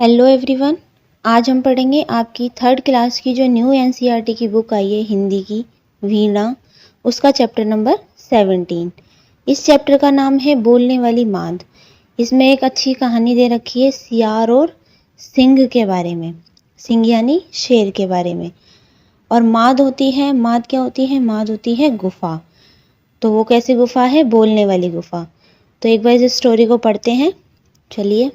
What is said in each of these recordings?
Hello everyone. आज हम पढ़ेंगे आपकी थर्ड क्लास की जो न्यू एनसीईआरटी की बुक आई है हिंदी की, वीणा, उसका चैप्टर नंबर 17। इस चैप्टर का नाम है बोलने वाली माद। इसमें एक अच्छी कहानी दे रखी है सियार और सिंह के बारे में। सिंह यानी शेर के बारे में। और माद होती है, माद क्या होती है? माद होती है गुफा। तो वो कैसी गुफा है? बोलने वाली गुफा। तो एक बार इस स्टोरी को पढ़ते हैं, चलिए।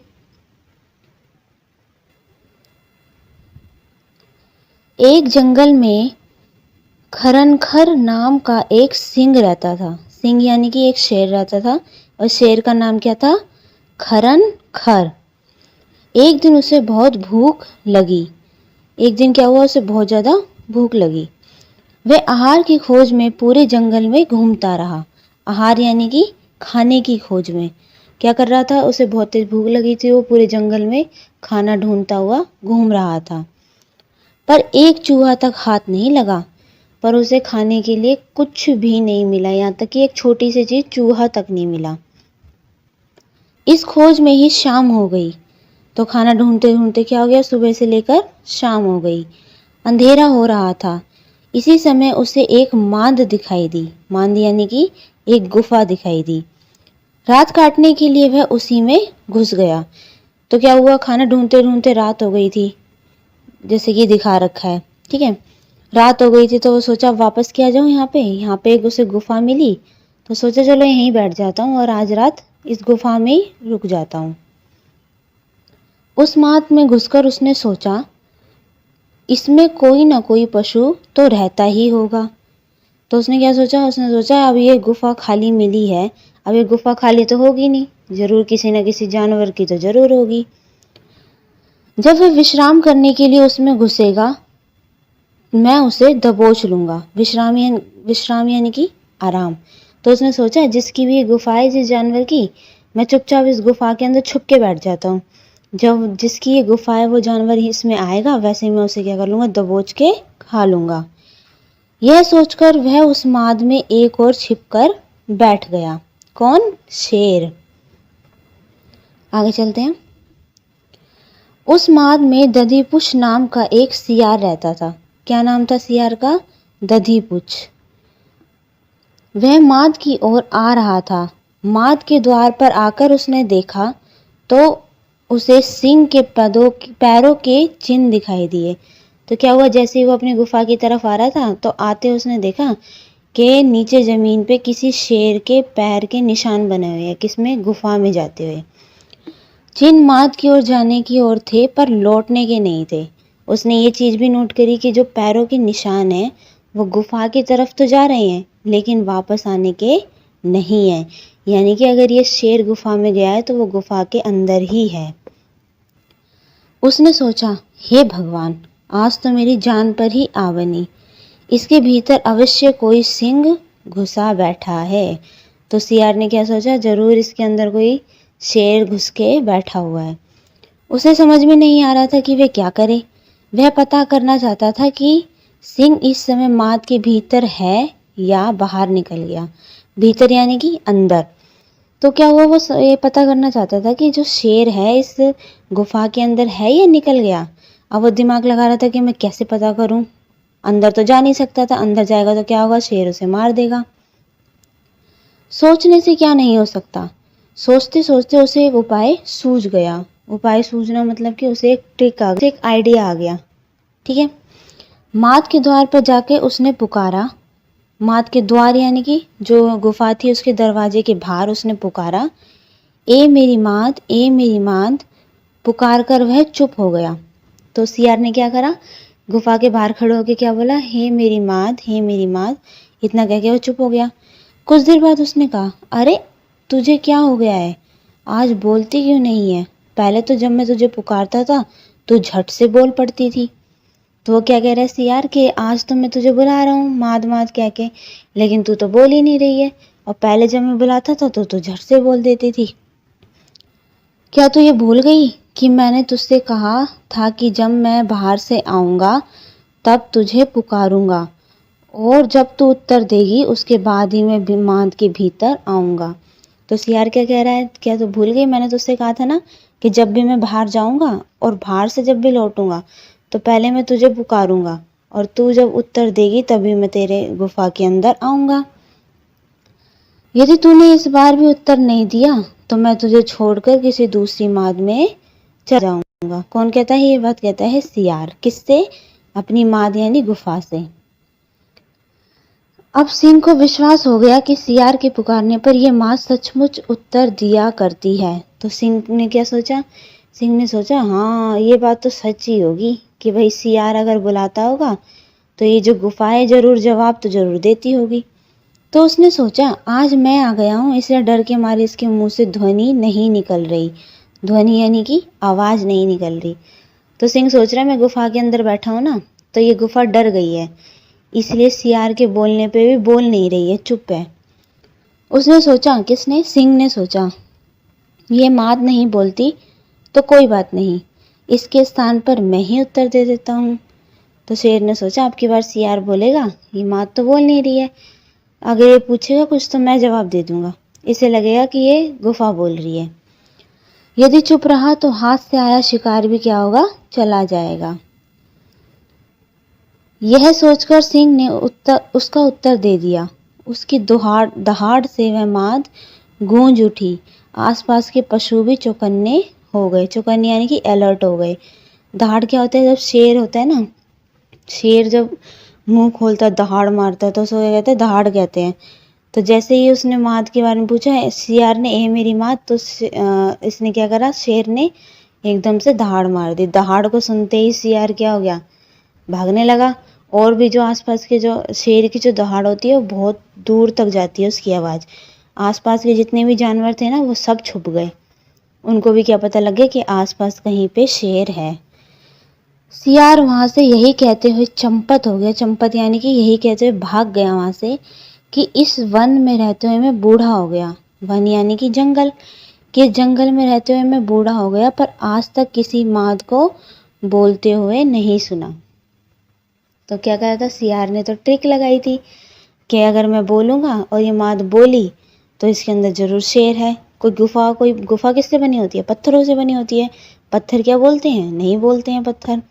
एक जंगल में खरनखर नाम का एक सिंह रहता था। सिंह यानी कि एक शेर रहता था और शेर का नाम क्या था? खरनखर। एक दिन उसे बहुत भूख लगी। एक दिन क्या हुआ? उसे बहुत ज़्यादा भूख लगी। वह आहार की खोज में पूरे जंगल में घूमता रहा। आहार यानी कि खाने की खोज में। क्या कर रहा था? उसे बहुत तेज भूख लगी थी, वो पूरे जंगल में खाना ढूंढता हुआ घूम रहा था। पर एक चूहा तक हाथ नहीं लगा। पर उसे खाने के लिए कुछ भी नहीं मिला, यहाँ तक कि एक छोटी सी चीज चूहा तक नहीं मिला। इस खोज में ही शाम हो गई। तो खाना ढूंढते ढूंढते क्या हो गया? सुबह से लेकर शाम हो गई। अंधेरा हो रहा था। इसी समय उसे एक मांद दिखाई दी। मांद यानी कि एक गुफा दिखाई दी। रात काटने के लिए वह उसी में घुस गया। तो क्या हुआ? खाना ढूंढते ढूंढते रात हो गई थी, जैसे कि दिखा रखा है, ठीक है। रात हो गई थी तो वो सोचा वापस क्या जाऊँ, यहाँ पे एक उसे गुफा मिली तो सोचा चलो यहीं बैठ जाता हूँ और आज रात इस गुफा में ही रुक जाता हूँ। उस माद में घुसकर उसने सोचा इसमें कोई ना कोई पशु तो रहता ही होगा। तो उसने क्या सोचा? उसने सोचा अब ये गुफा खाली मिली है, अब ये गुफा खाली तो होगी नहीं, जरूर किसी न किसी जानवर की तो जरूर होगी। जब वह विश्राम करने के लिए उसमें घुसेगा मैं उसे दबोच लूंगा। विश्राम यानी कि आराम। तो उसने सोचा जिसकी भी गुफा है, जिस जानवर की, मैं चुपचाप इस गुफा के अंदर छुप के बैठ जाता हूँ। जब जिसकी ये गुफा है वो जानवर ही इसमें आएगा, वैसे मैं उसे क्या कर लूंगा? दबोच के खा लूंगा। यह सोचकर वह उस माद में एक और छिपकर बैठ गया। कौन? शेर। आगे चलते हैं। उस माद में दधीपुछ नाम का एक सियार रहता था। क्या नाम था सियार का? दधीपुछ। वह माद की ओर आ रहा था। माद के द्वार पर आकर उसने देखा तो उसे सिंह के पैरों के चिन्ह दिखाई दिए। तो क्या हुआ? जैसे ही वो अपनी गुफा की तरफ आ रहा था तो आते उसने देखा कि नीचे जमीन पे किसी शेर के पैर के निशान बने हुए हैं। किसमें? गुफा में जाते हुए। चिन्ह माद की ओर जाने की ओर थे पर लौटने के नहीं थे। उसने ये चीज भी नोट करी कि जो पैरों के निशान हैं वो गुफा की तरफ तो जा रहे हैं लेकिन वापस आने के नहीं है। यानी कि अगर ये शेर गुफा में गया है तो वो गुफा के अंदर ही है। उसने सोचा हे भगवान, आज तो मेरी जान पर ही आ बनी। इसके भीतर अवश्य कोई सिंह घुसा बैठा है। तो सियार ने क्या सोचा? जरूर इसके अंदर कोई शेर घुस के बैठा हुआ है। उसे समझ में नहीं आ रहा था कि वे क्या करे। वह पता करना चाहता था कि सिंह इस समय माद के भीतर है या बाहर निकल गया। भीतर यानी कि अंदर। तो क्या हुआ? वो ये पता करना चाहता था कि जो शेर है इस गुफा के अंदर है या निकल गया। अब वो दिमाग लगा रहा था कि मैं कैसे पता करूं, अंदर तो जा नहीं सकता था, अंदर जाएगा तो क्या होगा? शेर उसे मार देगा। सोचने से क्या नहीं हो सकता। सोचते सोचते उसे एक उपाय सूझ गया। उपाय सूझना मतलब कि उसे एक ट्रिक आ गया, एक आइडिया आ गया, ठीक है। माद के द्वार पर जाके उसने पुकारा। माद के द्वार यानी कि जो गुफा थी उसके दरवाजे के बाहर उसने पुकारा, ए मेरी माद, ए मेरी माद। पुकार कर वह चुप हो गया। तो सियार ने क्या करा? गुफा के बाहर खड़े होकर क्या बोला? हे मेरी माद, हे मेरी माद। इतना कह के वो चुप हो गया। कुछ देर बाद उसने कहा, अरे तुझे क्या हो गया है? आज बोलती क्यों नहीं है? पहले तो जब मैं तुझे पुकारता था तो झट से बोल पड़ती थी। तो वो क्या कह रहा है सियार कि आज तो मैं तुझे बुला रहा हूँ माद माद कह के, लेकिन तू तो बोल ही नहीं रही है। और पहले जब मैं बुलाता था तो तू झट से बोल देती थी। क्या तू ये भूल गई कि मैंने तुझसे कहा था कि जब मैं बाहर से आऊंगा तब तुझे पुकारूंगा और जब तू उत्तर देगी उसके बाद ही मैं माद के भीतर आऊंगा। तो सियार क्या कह रहा है? क्या तू भूल गई? मैंने तुझसे कहा था ना कि जब भी मैं बाहर जाऊंगा और बाहर से जब भी लौटूंगा तो पहले मैं तुझे पुकारूंगा और तू जब उत्तर देगी तभी मैं तेरे गुफा के अंदर आऊंगा। यदि तूने इस बार भी उत्तर नहीं दिया तो मैं तुझे छोड़कर किसी दूसरी माद में चला जाऊंगा। कौन कहता है ये बात? कहता है सियार। किससे? अपनी माद यानी गुफा से। अब सिंह को विश्वास हो गया कि सियार के पुकारने पर यह माद सचमुच उत्तर दिया करती है। तो सिंह ने क्या सोचा? सिंह ने सोचा हाँ ये बात तो सच ही होगी कि भाई सियार अगर बुलाता होगा तो ये जो गुफा है जरूर जवाब तो जरूर देती होगी। तो उसने सोचा आज मैं आ गया हूँ इसलिए डर के मारे इसके मुंह से ध्वनि नहीं निकल रही। ध्वनि यानी कि आवाज नहीं निकल रही। तो सिंह सोच रहा है मैं गुफा के अंदर बैठा हूँ ना तो ये गुफा डर गई है इसलिए सियार के बोलने पे भी बोल नहीं रही है, चुप है। उसने सोचा, किसने? सिंह ने सोचा ये माद नहीं बोलती तो कोई बात नहीं, इसके स्थान पर मैं ही उत्तर दे देता हूँ। तो शेर ने सोचा अब की बार सियार बोलेगा, ये माद तो बोल नहीं रही है, अगर ये पूछेगा कुछ तो मैं जवाब दे दूंगा, इसे लगेगा कि ये गुफा बोल रही है। यदि चुप रहा तो हाथ से आया शिकार भी क्या होगा? चला जाएगा। यह सोचकर सिंह ने उसका उत्तर दे दिया। उसकी दहाड़ से वह माद गूंज उठी। आसपास के पशु भी चौकन्ने हो गए। चौकन्ने यानी कि अलर्ट हो गए। दहाड़ क्या होता है? जब शेर होता है ना, शेर जब मुंह खोलता है दहाड़ मारता है तो उसको क्या कहते हैं? दहाड़ कहते हैं। तो जैसे ही उसने माद के बारे में पूछा सियार ने, ए मेरी माद, तो इसने क्या करा? शेर ने एकदम से दहाड़ मार दी। दहाड़ को सुनते ही सियार क्या हो गया? भागने लगा। और भी जो आसपास के जो शेर की जो दहाड़ होती है वो बहुत दूर तक जाती है उसकी आवाज़। आसपास के जितने भी जानवर थे ना वो सब छुप गए। उनको भी क्या पता लग गया कि आसपास कहीं पे शेर है। सियार वहां से यही कहते हुए चंपत हो गया। चंपत यानी कि यही कहते हुए भाग गया वहां से कि इस वन में रहते हुए मैं बूढ़ा हो गया। वन यानी कि जंगल, कि जंगल में रहते हुए मैं बूढ़ा हो गया पर आज तक किसी माद को बोलते हुए नहीं सुना। तो क्या करा था? सियार ने तो ट्रिक लगाई थी कि अगर मैं बोलूँगा और ये माद बोली तो इसके अंदर ज़रूर शेर है। कोई गुफा किससे बनी होती है? पत्थरों से बनी होती है। पत्थर क्या बोलते हैं? नहीं बोलते हैं पत्थर।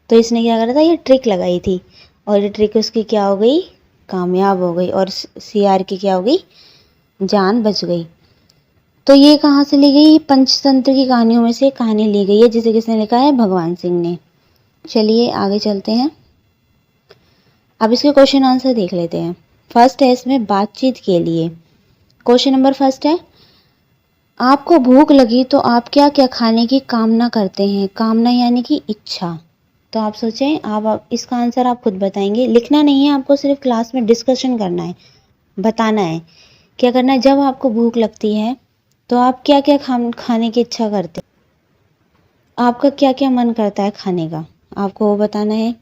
तो इसने क्या करा था? ये ट्रिक लगाई थी और ये ट्रिक उसकी क्या हो गई? कामयाब हो गई और सियार की क्या हो गई? जान बच गई। तो ये कहाँ से ली गई? पंचतंत्र की कहानियों में से कहानी ली गई है जिसे किसने लिखा है? भगवान सिंह ने। चलिए आगे चलते हैं। अब इसके क्वेश्चन आंसर देख लेते हैं। फर्स्ट है इसमें बातचीत के लिए। क्वेश्चन नंबर फर्स्ट है, आपको भूख लगी तो आप क्या क्या खाने की कामना करते हैं? कामना यानी कि इच्छा। तो आप सोचें, आप इसका आंसर आप खुद बताएंगे। लिखना नहीं है आपको, सिर्फ क्लास में डिस्कशन करना है, बताना है। क्या करना है? जब आपको भूख लगती है तो आप क्या क्या खाने की इच्छा करते हैं? आपका क्या क्या मन करता है खाने का, आपको वो बताना है।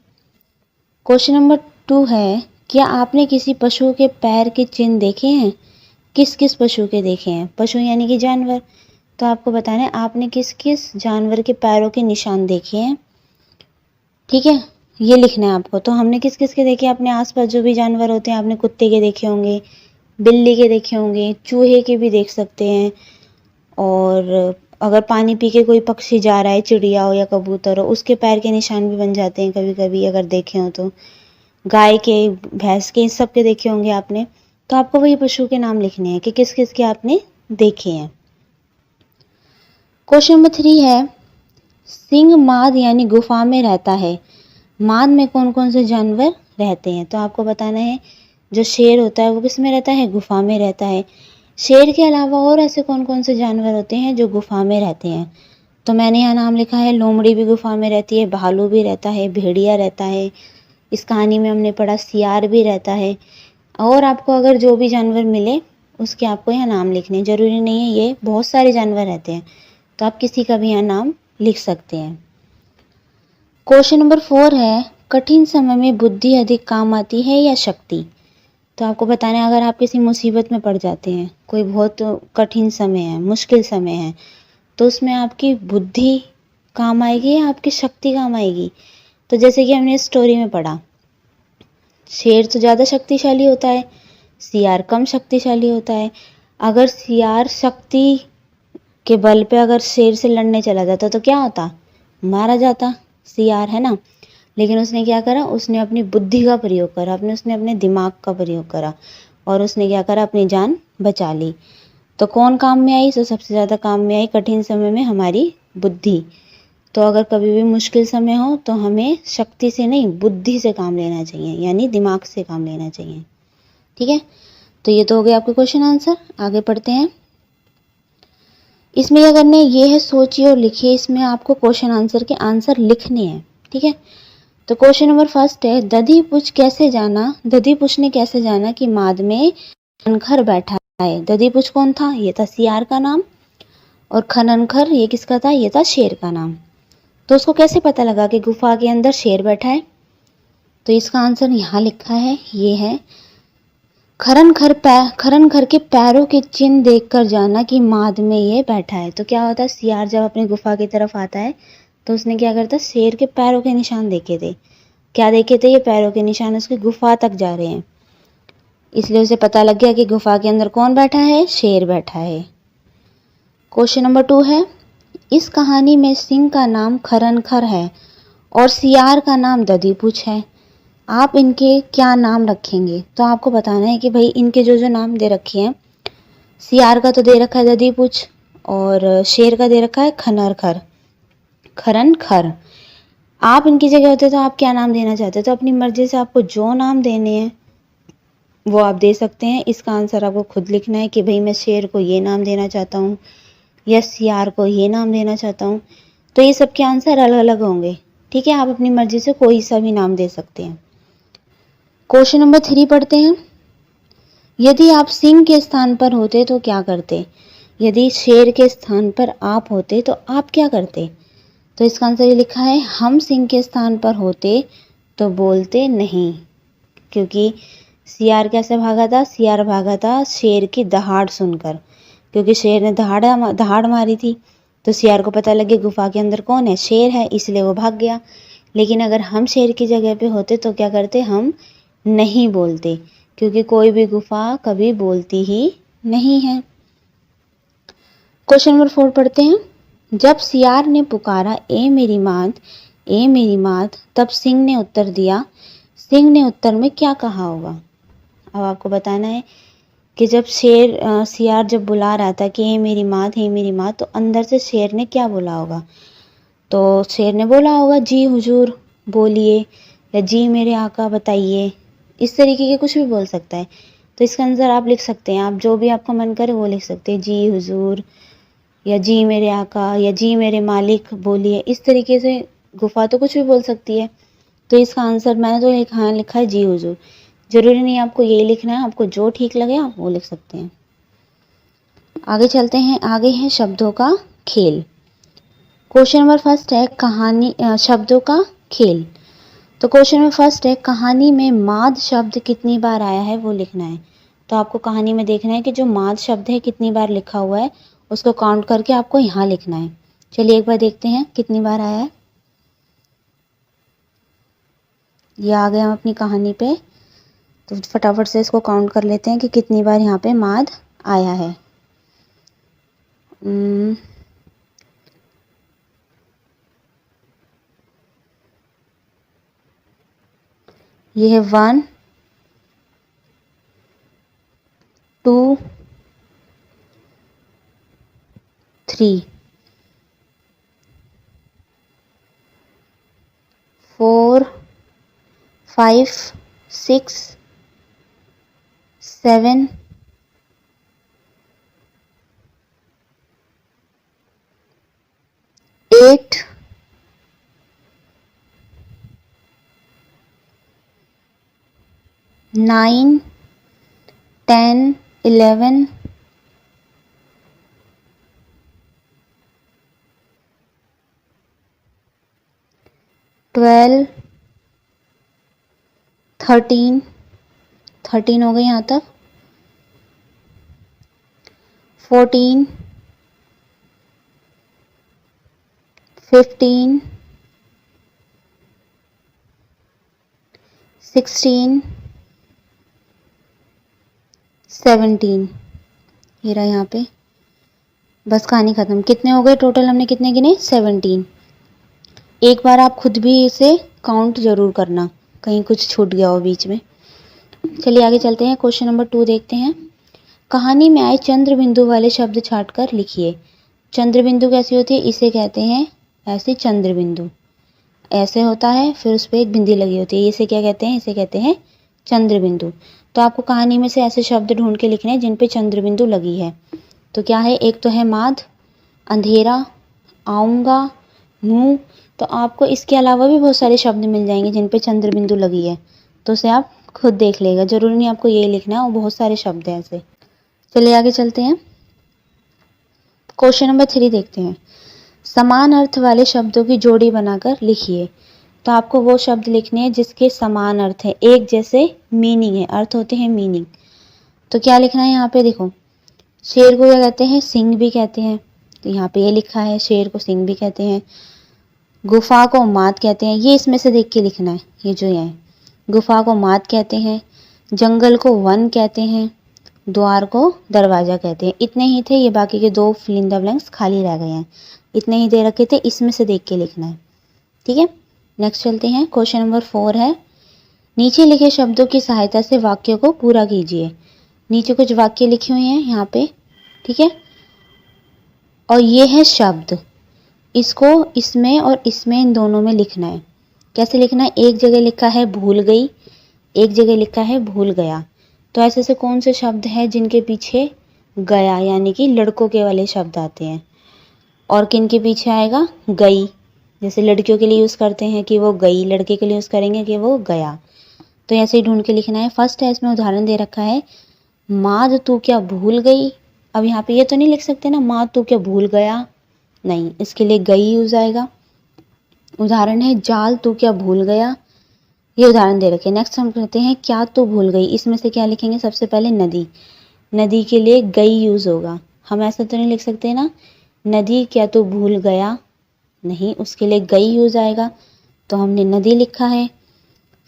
क्वेश्चन नंबर 2 है, क्या आपने किसी पशु के पैर के चिन्ह देखे हैं? किस किस पशु के देखे हैं? पशु यानी कि जानवर। तो आपको बताना है आपने किस किस जानवर के पैरों के निशान देखे हैं। ठीक है, ये लिखना है आपको। तो हमने किस किस के देखे? अपने आसपास जो भी जानवर होते हैं, आपने कुत्ते के देखे होंगे, बिल्ली के देखे होंगे, चूहे के भी देख सकते हैं, और अगर पानी पी के कोई पक्षी जा रहा है, चिड़िया हो या कबूतर हो, उसके पैर के निशान भी बन जाते हैं कभी कभी अगर देखे हो तो। गाय के, भैंस के, सब के देखे होंगे आपने। तो आपको वही पशु के नाम लिखने हैं कि किस किस के आपने देखे हैं। क्वेश्चन नंबर 3 है, सिंह माद यानी गुफा में रहता है। माद में कौन कौन से जानवर रहते हैं? तो आपको बताना है। जो शेर होता है वो किस में रहता है? गुफा में रहता है। शेर के अलावा और ऐसे कौन कौन से जानवर होते हैं जो गुफा में रहते हैं? तो मैंने यहाँ नाम लिखा है, लोमड़ी भी गुफा में रहती है, भालू भी रहता है, भेड़िया रहता है, इस कहानी में हमने पढ़ा सियार भी रहता है। और आपको अगर जो भी जानवर मिले उसके आपको यहाँ नाम लिखने, जरूरी नहीं है ये बहुत सारे जानवर रहते हैं, तो आप किसी का भी यहाँ नाम लिख सकते हैं। क्वेश्चन नंबर 4 है, कठिन समय में बुद्धि अधिक काम आती है या शक्ति? तो आपको बताना है, अगर आप किसी मुसीबत में पड़ जाते हैं, कोई बहुत कठिन समय है, मुश्किल समय है, तो उसमें आपकी बुद्धि काम आएगी या आपकी शक्ति काम आएगी? तो जैसे कि हमने स्टोरी में पढ़ा, शेर तो ज़्यादा शक्तिशाली होता है, सियार कम शक्तिशाली होता है। अगर सियार शक्ति के बल पे अगर शेर से लड़ने चला जाता तो क्या होता, मारा जाता, सियार, है ना। लेकिन उसने क्या करा, उसने अपनी बुद्धि का प्रयोग करा, उसने अपने दिमाग का प्रयोग करा और उसने क्या करा, अपनी जान बचा ली। तो कौन काम में आई, तो सबसे ज़्यादा काम में आई कठिन समय में हमारी बुद्धि। तो अगर कभी भी मुश्किल समय हो तो हमें शक्ति से नहीं, बुद्धि से काम लेना चाहिए, यानी दिमाग से काम लेना चाहिए। ठीक है, तो ये तो हो गया आपके क्वेश्चन आंसर। आगे पढ़ते हैं। इसमें क्या करना है, ये है सोचिए और लिखिए। इसमें आपको क्वेश्चन आंसर के आंसर लिखने हैं। ठीक है, तो क्वेश्चन नंबर फर्स्ट है, दधीपुछ कैसे जाना, दधीपुछ ने कैसे जाना कि माद में खननखर बैठा है। दधीपुछ कौन था, ये था सियार का नाम, और खननखर ये किसका था, ये था शेर का नाम। तो उसको कैसे पता लगा कि गुफा के अंदर शेर बैठा है, तो इसका आंसर यहाँ लिखा है, ये है खरनखर के पैरों के चिन्ह देखकर जाना कि माद में ये बैठा है। तो क्या होता है, सियार जब अपनी गुफा की तरफ आता है तो उसने क्या करता, शेर के पैरों के निशान देखे थे। क्या देखे थे, ये पैरों के निशान उसकी गुफा तक जा रहे हैं, इसलिए उसे पता लग गया कि गुफा के अंदर कौन बैठा है, शेर बैठा है। क्वेश्चन नंबर 2 है, इस कहानी में सिंह का नाम खरनखर है और सियार का नाम दधीपुछ है। आप इनके क्या नाम रखेंगे। तो आपको बताना है कि भाई इनके जो जो नाम दे रखे हैं, सियार का तो दे रखा है दधीपुछ और शेर का दे रखा है खनरखर, खरनखर। आप इनकी जगह होते तो आप क्या नाम देना चाहते, तो अपनी मर्जी से आपको जो नाम देने हैं वो आप दे सकते हैं। इसका आंसर आपको खुद लिखना है कि भाई मैं शेर को ये नाम देना चाहता हूँ या सियार को ये नाम देना चाहता हूँ। तो ये सबके आंसर अलग अलग होंगे। ठीक है, आप अपनी मर्जी से कोई सा भी नाम दे सकते हैं। क्वेश्चन नंबर 3 पढ़ते हैं। यदि आप सिंह के स्थान पर होते तो क्या करते, यदि शेर के स्थान पर आप होते तो आप क्या करते। तो इसका आंसर ये लिखा है, हम सिंह के स्थान पर होते तो बोलते नहीं, क्योंकि सियार कैसे भागा था, सियार भागा था शेर की दहाड़ सुनकर, क्योंकि शेर ने दहाड़ मारी थी। तो सियार को पता लगे गुफा के अंदर कौन है, शेर है, इसलिए वो भाग गया। लेकिन अगर हम शेर की जगह पे होते तो क्या करते, हम नहीं बोलते, क्योंकि कोई भी गुफा कभी बोलती ही नहीं है। क्वेश्चन नंबर 4 पढ़ते हैं। जब सियार ने पुकारा ए मेरी मात, ए मेरी मात, तब सिंह ने उत्तर दिया। सिंह ने उत्तर में क्या कहा होगा। अब आपको बताना है कि जब सियार जब बुला रहा था कि हे मेरी मात, हे मेरी मात, तो अंदर से शेर ने क्या बोला होगा। तो शेर ने बोला होगा जी हुजूर बोलिए, या जी मेरे आका बताइए, इस तरीके के कुछ भी बोल सकता है। तो इसका आंसर आप लिख सकते हैं, आप जो भी आपका मन करे वो लिख सकते हैं, जी हुजूर या जी मेरे आका या जी मेरे मालिक बोलिए। इस तरीके से गुफा तो कुछ भी बोल सकती है। तो इसका आंसर मैंने तो लिखा है जी हुजूर। जरूरी नहीं आपको यही लिखना है, आपको जो ठीक लगे आप वो लिख सकते हैं। आगे चलते हैं, आगे है शब्दों का खेल। क्वेश्चन नंबर फर्स्ट है कहानी शब्दों का खेल। तो क्वेश्चन में फर्स्ट है, कहानी में माद शब्द कितनी बार आया है वो लिखना है। तो आपको कहानी में देखना है कि जो माद शब्द है कितनी बार लिखा हुआ है, उसको काउंट करके आपको यहाँ लिखना है। चलिए एक बार देखते हैं कितनी बार आया है। ये आ गए हम अपनी कहानी पे, तो फटाफट से इसको काउंट कर लेते हैं कि कितनी बार यहाँ पे माद आया है। ये है 1 2 3 4 5 6 7 8 9 10 11 12 13 13 हो गए यहाँ तक, 14 15 16 17, ये रहा यहाँ पे बस कहानी खत्म। कितने हो गए टोटल, हमने कितने गिने? 17। एक बार आप खुद भी इसे काउंट जरूर करना, कहीं कुछ छूट गया हो बीच में। चलिए आगे चलते हैं, क्वेश्चन नंबर 2 देखते हैं। कहानी में आए चंद्र बिंदु वाले शब्द छांटकर लिखिए। चंद्र बिंदु कैसी होती है? इसे कहते हैं ऐसे चंद्र बिंदु, ऐसे होता है, फिर उस पर एक बिंदी लगी होती है, इसे क्या कहते हैं? इसे कहते हैं चंद्र बिंदु। तो आपको कहानी में से ऐसे शब्द ढूंढ के लिखने हैं जिन पे चंद्र बिंदु लगी है। तो क्या है? एक तो है माद, अंधेरा, आऊंगा, मुंह। तो आपको इसके अलावा भी बहुत सारे शब्द मिल जाएंगे जिन पे चंद्र बिंदु लगी है, तो उसे आप खुद देख लेगा, जरूरी नहीं आपको ये लिखना है, और बहुत सारे शब्द हैं ऐसे। चलिए आगे चलते हैं, क्वेश्चन नंबर 3 देखते हैं। समान अर्थ वाले शब्दों की जोड़ी बनाकर लिखिए। तो आपको वो शब्द लिखने हैं जिसके समान अर्थ है, एक जैसे मीनिंग है, अर्थ होते हैं मीनिंग। तो क्या लिखना है यहाँ पे? देखो, शेर को क्या कहते हैं? सिंह भी कहते हैं, तो यहाँ पे ये लिखा है, शेर को सिंह भी कहते हैं। गुफा को माद कहते हैं, ये इसमें से देख के लिखना है, ये जो है, गुफा को माद कहते हैं, जंगल को वन कहते हैं, द्वार को दरवाजा कहते हैं। इतने ही थे, ये बाकी के 2 फिल इन द ब्लैंक्स खाली रह गए हैं, इतने ही दे रखे थे, इसमें से देख के लिखना है, ठीक है। नेक्स्ट चलते हैं, क्वेश्चन नंबर 4 है। नीचे लिखे शब्दों की सहायता से वाक्यों को पूरा कीजिए। नीचे कुछ वाक्य लिखे हुए हैं यहाँ पे, ठीक है, और ये है शब्द, इसको इसमें और इसमें, इन दोनों में लिखना है। कैसे लिखना है? एक जगह लिखा है भूल गई, एक जगह लिखा है भूल गया। तो ऐसे से कौन से शब्द हैं जिनके पीछे गया यानी कि लड़कों के वाले शब्द आते हैं, और किन के पीछे आएगा? गई। जैसे लड़कियों के लिए यूज़ करते हैं कि वो गई, लड़के के लिए यूज़ करेंगे कि वो गया। तो ऐसे ही ढूंढ के लिखना है। फर्स्ट है, इसमें उदाहरण दे रखा है, माँ तू क्या भूल गई। अब यहाँ पे ये तो नहीं लिख सकते ना, माँ तू क्या भूल गया, नहीं, इसके लिए गई यूज आएगा। उदाहरण है, जाल तू क्या भूल गया, ये उदाहरण दे रखे। नेक्स्ट हम कहते हैं, क्या तू भूल गई। इसमें से क्या लिखेंगे? सबसे पहले नदी, नदी के लिए गई यूज होगा। हम ऐसा तो नहीं लिख सकते ना, नदी क्या तू भूल गया, नहीं, उसके लिए गई यूज आएगा। तो हमने नदी लिखा है।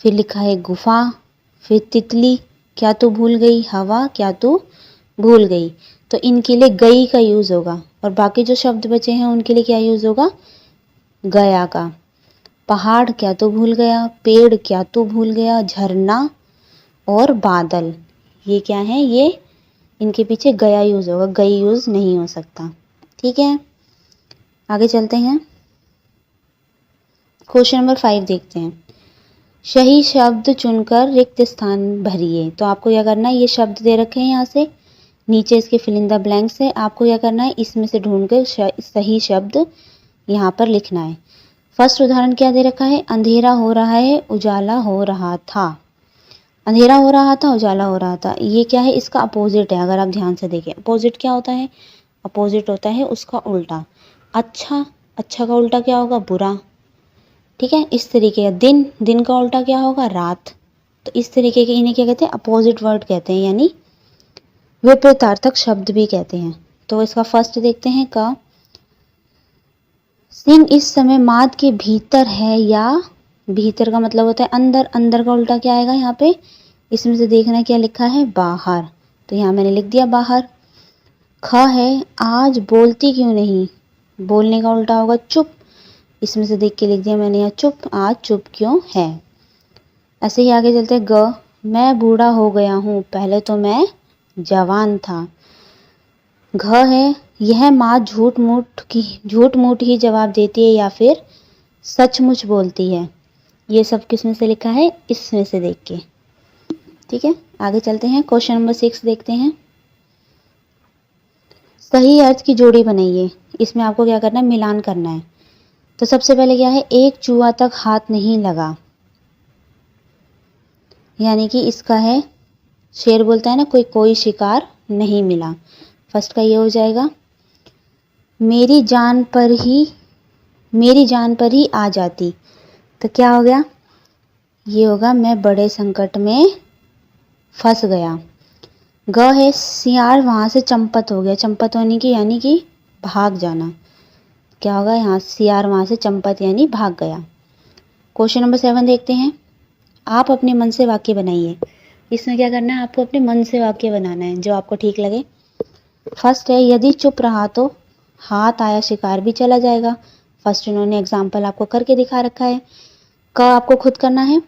फिर लिखा है गुफा, फिर तितली क्या तू भूल गई, हवा क्या तू भूल गई। तो इनके लिए गई का यूज होगा, और बाकी जो शब्द बचे हैं उनके लिए क्या यूज होगा? गया का। पहाड़ क्या तू भूल गया, पेड़ क्या तू भूल गया, झरना और बादल, ये क्या है? ये इनके पीछे गया यूज होगा, गई यूज नहीं हो सकता, ठीक है। आगे चलते हैं, क्वेश्चन नंबर 5 देखते हैं। सही शब्द चुनकर रिक्त स्थान भरिए। तो आपको क्या करना है? ये शब्द दे रखे हैं यहाँ से, नीचे इसके फिल इन द ब्लैंक्स है, आपको क्या करना है? इसमें से ढूंढकर सही शब्द यहाँ पर लिखना है। फर्स्ट उदाहरण क्या दे रखा है? अंधेरा हो रहा है, उजाला हो रहा था। अंधेरा हो रहा था, उजाला हो रहा था, ये क्या है? इसका अपोजिट है। अगर आप ध्यान से देखें, अपोजिट क्या होता है? अपोजिट होता है उसका उल्टा। अच्छा, अच्छा का उल्टा क्या होगा? बुरा, ठीक है। इस तरीके का दिन, दिन का उल्टा क्या होगा? रात। तो इस तरीके के इन्हें क्या कहते हैं? अपोजिट वर्ड कहते हैं, यानी विपरीतार्थक शब्द भी कहते हैं। तो इसका फर्स्ट देखते हैं, का सिंह इस समय माद के भीतर है, या भीतर का मतलब होता है अंदर, अंदर का उल्टा क्या आएगा यहाँ पे? इसमें से देखना क्या लिखा है? बाहर। तो यहाँ मैंने लिख दिया बाहर। ख है, आज बोलती क्यों नहीं, बोलने का उल्टा होगा चुप। इसमें से देख के लिख दिया मैंने यहाँ चुप, आज चुप क्यों है। ऐसे ही आगे चलते, ग, मैं बूढ़ा हो गया हूँ, पहले तो मैं जवान था। घ है, यह माँ झूठ मूठ ही जवाब देती है या फिर सचमुच बोलती है। ये सब किस में से लिखा है? इसमें से देख के, ठीक है। आगे चलते हैं, क्वेश्चन नंबर 6 देखते हैं। सही अर्थ की जोड़ी बनाइए। इसमें आपको क्या करना है? मिलान करना है। तो सबसे पहले क्या है? एक चूहा तक हाथ नहीं लगा, यानी कि इसका है, शेर बोलता है ना, कोई शिकार नहीं मिला। फर्स्ट का ये हो जाएगा। मेरी जान पर ही आ जाती, तो क्या हो गया? ये होगा, मैं बड़े संकट में फंस गया। ग है, सियार वहां से चंपत हो गया, चंपत होने की यानी कि भाग जाना। क्या होगा यहाँ? सियार वहां से चंपत यानी भाग गया। क्वेश्चन नंबर 7 देखते हैं। आप अपने मन से वाक्य बनाइए। इसमें क्या करना है? आपको अपने मन से वाक्य बनाना है जो आपको ठीक लगे। फर्स्ट है, यदि चुप रहा तो हाथ आया शिकार भी चला जाएगा। फर्स्ट इन्होंने एग्जाम्पल आपको करके दिखा रखा है। क आपको खुद करना है।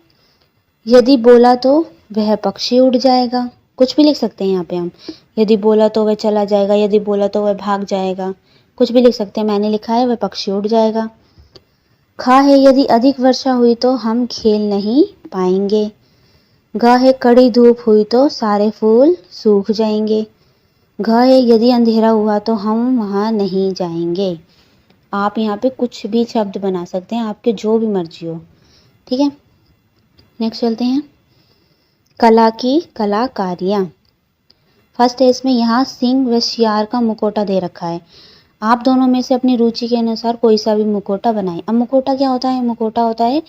यदि बोला तो वह पक्षी उड़ जाएगा। कुछ भी लिख सकते हैं यहाँ पे हम। यदि बोला तो वह चला जाएगा, यदि बोला तो वह भाग जाएगा, कुछ भी लिख सकते हैं। मैंने लिखा है वह पक्षी उड़ जाएगा। खा है यदि अधिक वर्षा हुई तो हम खेल नहीं पाएंगे। ग है कड़ी धूप हुई तो सारे फूल सूख जाएंगे। घ है यदि अंधेरा हुआ तो हम वहां नहीं जाएंगे। आप यहाँ पे कुछ भी शब्द बना सकते हैं, आपके जो भी मर्जी हो। ठीक है, नेक्स्ट चलते हैं। कला की कलाकारियाँ। फर्स्ट है इसमें यहाँ सिंह व शियार का मुखौटा दे रखा है। आप दोनों में से अपनी रुचि के अनुसार कोई सा भी मुखौटा बनाएं। अब मुखौटा क्या होता है? मुखौटा होता है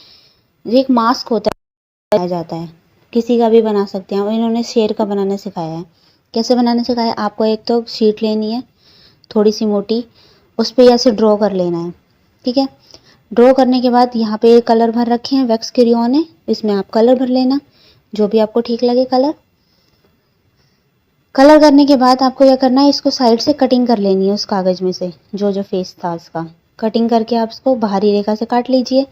एक मास्क होता है, जाता है, किसी का भी बना सकते हैं। और इन्होंने शेर का बनाना सिखाया है। कैसे बनाना सिखाया? आपको एक तो शीट लेनी है थोड़ी सी मोटी, उस पर ऐसे ड्रॉ कर लेना है। ठीक है, ड्रॉ करने के बाद यहाँ पे कलर भर रखे हैं, वैक्स क्रेयॉन है, इसमें आप कलर भर लेना जो भी आपको ठीक लगे कलर। कलर करने के बाद आपको क्या करना है, इसको साइड से कटिंग कर लेनी है उस कागज में से जो जो फेस था उसका कटिंग करके आप इसको बाहरी रेखा से काट लीजिए।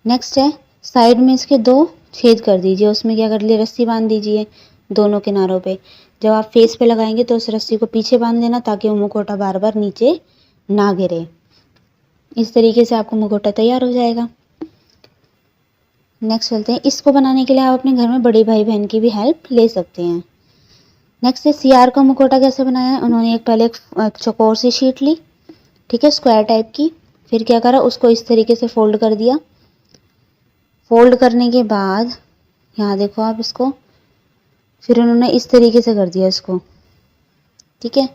नेक्स्ट है साइड में इसके 2 छेद कर दीजिए, उसमें क्या कर लिए, रस्सी बांध दीजिए दोनों किनारों पे। जब आप फेस पे लगाएंगे तो उस रस्सी को पीछे बांध देना ताकि वो मुखौटा बार बार नीचे ना गिरे। इस तरीके से आपको मुखौटा तैयार हो जाएगा। नेक्स्ट चलते हैं। इसको बनाने के लिए आप अपने घर में बड़े भाई बहन की भी हेल्प ले सकते हैं। नेक्स्ट है सियार का मुखौटा कैसे बनाया है। उन्होंने पहले एक चौकोर सी शीट ली, ठीक है, स्क्वायर टाइप की। फिर क्या करा, उसको इस तरीके से फोल्ड कर दिया। फोल्ड करने के बाद यहाँ देखो आप इसको, फिर उन्होंने इस तरीके से कर दिया इसको। ठीक है,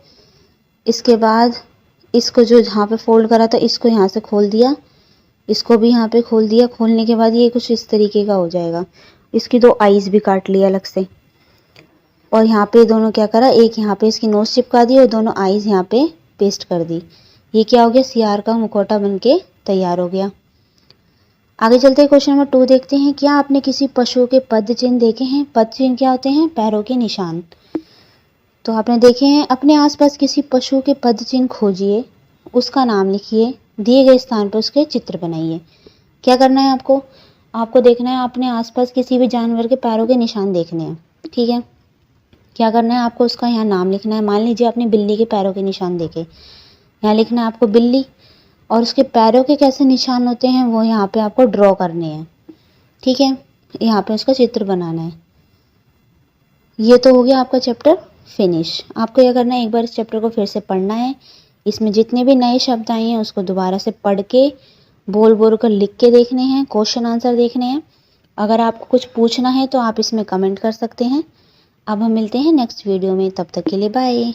इसके बाद इसको जो जहाँ पे फोल्ड करा था इसको यहाँ से खोल दिया, इसको भी यहाँ पे खोल दिया। खोलने के बाद ये कुछ इस तरीके का हो जाएगा। इसकी 2 आईज भी काट लिया अलग से। और यहाँ पे दोनों क्या करा, एक यहाँ पे इसकी नोज चिपका दी और दोनों आईज यहाँ पे पेस्ट कर दी। ये क्या हो गया, सियार का मुखौटा बनके तैयार हो गया। आगे चलते हैं, क्वेश्चन नंबर 2 देखते हैं। क्या आपने किसी पशु के पद चिन्ह देखे हैं? पद चिन्ह क्या होते हैं? पैरों के निशान। तो आपने देखे हैं। अपने आसपास किसी पशु के पद चिन्ह खोजिए, उसका नाम लिखिए, दिए गए स्थान पर उसके चित्र बनाइए। क्या करना है आपको? आपको देखना है अपने आसपास किसी भी जानवर के पैरों के निशान देखने हैं। ठीक है, क्या करना है आपको, उसका यहाँ नाम लिखना है। मान लीजिए आपने बिल्ली के पैरों के निशान देखे, यहाँ लिखना है आपको बिल्ली, और उसके पैरों के कैसे निशान होते हैं वो यहाँ पे आपको ड्रॉ करने हैं। ठीक है, यहाँ पे उसका चित्र बनाना है। ये तो हो गया आपका चैप्टर फिनिश। आपको क्या करना है, एक बार इस चैप्टर को फिर से पढ़ना है। इसमें जितने भी नए शब्द आए हैं उसको दोबारा से पढ़ के बोल बोल कर लिख के देखने हैं, क्वेश्चन आंसर देखने हैं। अगर आपको कुछ पूछना है तो आप इसमें कमेंट कर सकते हैं। अब हम मिलते हैं नेक्स्ट वीडियो में, तब तक के लिए बाय।